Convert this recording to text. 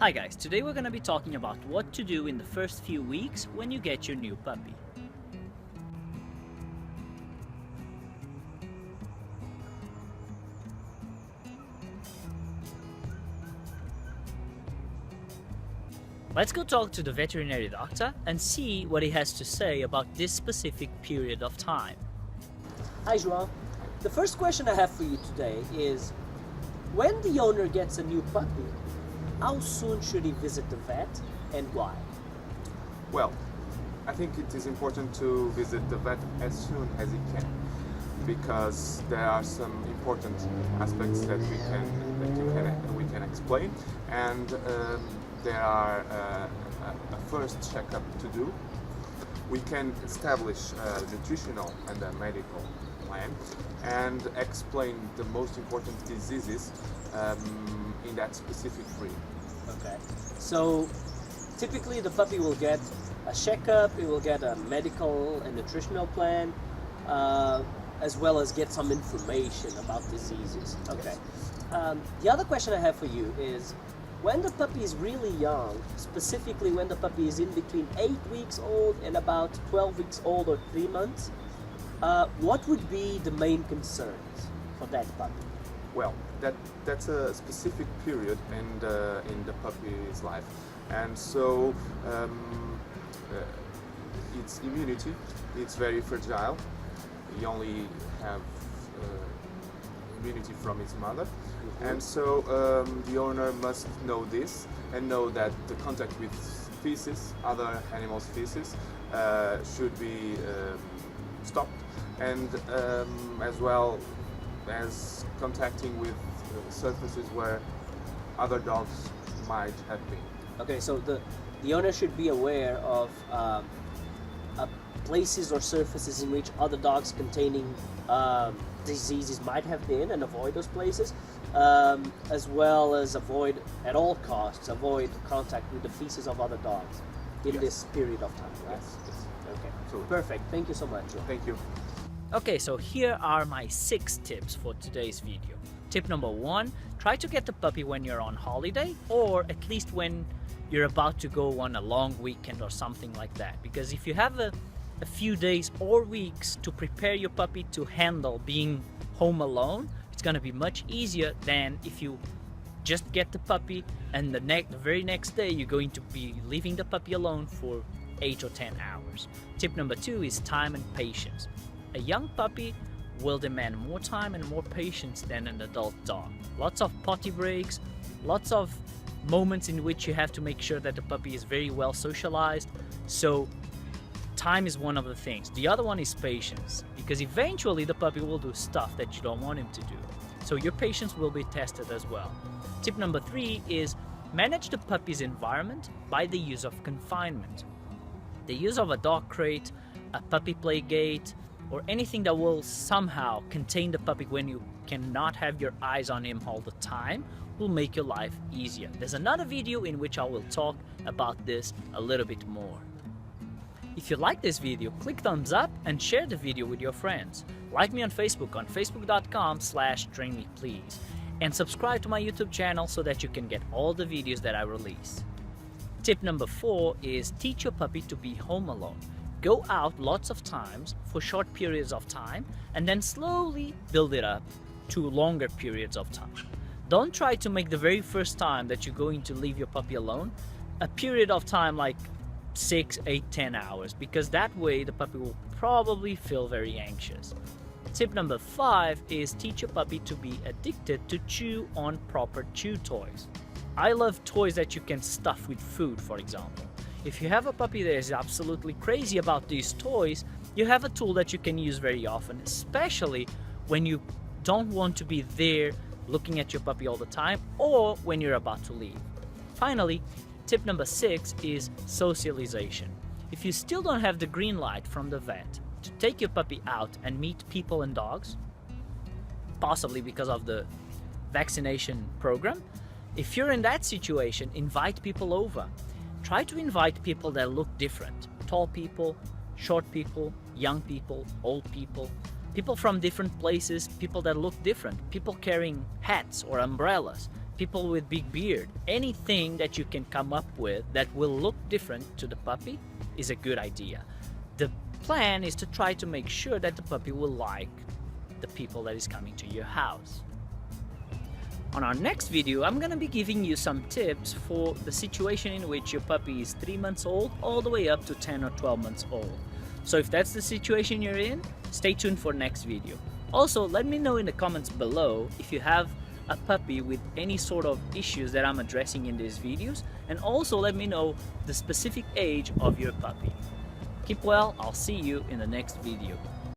Hi guys, today we're going to be talking about what to do in the first few weeks when you get your new puppy. Let's go talk to the veterinary doctor and see what he has to say about this specific period of time. Hi João. The first question I have for you today is, when the owner gets a new puppy, how soon should he visit the vet and why? Well, I think it is important to visit the vet as soon as he can, because there are some important aspects that we can explain, and there are a first checkup to do. We can establish a nutritional and a medical plan and explain the most important diseases in that specific breed. Okay. So typically the puppy will get a checkup, it will get a medical and nutritional plan, as well as get some information about diseases. Okay. The other question I have for you is, when the puppy is really young, specifically when the puppy is in between 8 weeks old and about 12 weeks old or 3 months, what would be the main concerns for that puppy? Well, that's a specific period in the puppy's life, and so its immunity, it's very fragile. He only have immunity from his mother, and so the owner must know this and know that the contact with feces, other animals' feces, should be stopped, and as well as contacting with surfaces where other dogs might have been. Okay, so the owner should be aware of places or surfaces in which other dogs containing diseases might have been, and avoid those places, as well as avoid at all costs contact with the feces of other dogs in Yes. this period of time, right? Yes. Okay, So perfect. Thank you so much, Joe. thank you. Okay, so here are my 6 tips for today's video. Tip number 1, try to get the puppy when you're on holiday, or at least when you're about to go on a long weekend or something like that. Because if you have a few days or weeks to prepare your puppy to handle being home alone, it's gonna be much easier than if you just get the puppy and the very next day you're going to be leaving the puppy alone for 8 or 10 hours. Tip number 2 is time and patience. A young puppy will demand more time and more patience than an adult dog. Lots of potty breaks, lots of moments in which you have to make sure that the puppy is very well socialized. So time is one of the things. The other one is patience, because eventually the puppy will do stuff that you don't want him to do. So your patience will be tested as well. Tip number 3 is manage the puppy's environment by the use of confinement. The use of a dog crate, a puppy play gate, or anything that will somehow contain the puppy when you cannot have your eyes on him all the time will make your life easier. There's another video in which I will talk about this a little bit more. If you like this video, click thumbs up and share the video with your friends. Like me on Facebook on facebook.com/trainmeplease, and subscribe to my YouTube channel so that you can get all the videos that I release. Tip number 4 is teach your puppy to be home alone. Go out lots of times for short periods of time and then slowly build it up to longer periods of time. Don't try to make the very first time that you're going to leave your puppy alone a period of time like 6, 8, 10 hours, because that way the puppy will probably feel very anxious. Tip number 5 is teach your puppy to be addicted to chew on proper chew toys. I love toys that you can stuff with food, for example. If you have a puppy that is absolutely crazy about these toys, you have a tool that you can use very often, especially when you don't want to be there looking at your puppy all the time, or when you're about to leave. Finally, tip number 6 is socialization. If you still don't have the green light from the vet to take your puppy out and meet people and dogs, possibly because of the vaccination program, if you're in that situation, invite people over. Try to invite people that look different. Tall people, short people, young people, old people, people from different places, people that look different, people carrying hats or umbrellas. people with big beard. Anything that you can come up with that will look different to the puppy is a good idea. The plan is to try to make sure that the puppy will like the people that is coming to your house. On our next video, I'm gonna be giving you some tips for the situation in which your puppy is 3 months old all the way up to 10 or 12 months old. So if that's the situation you're in, stay tuned for next video. Also, let me know in the comments below if you have a puppy with any sort of issues that I'm addressing in these videos, and also let me know the specific age of your puppy. Keep well, I'll see you in the next video.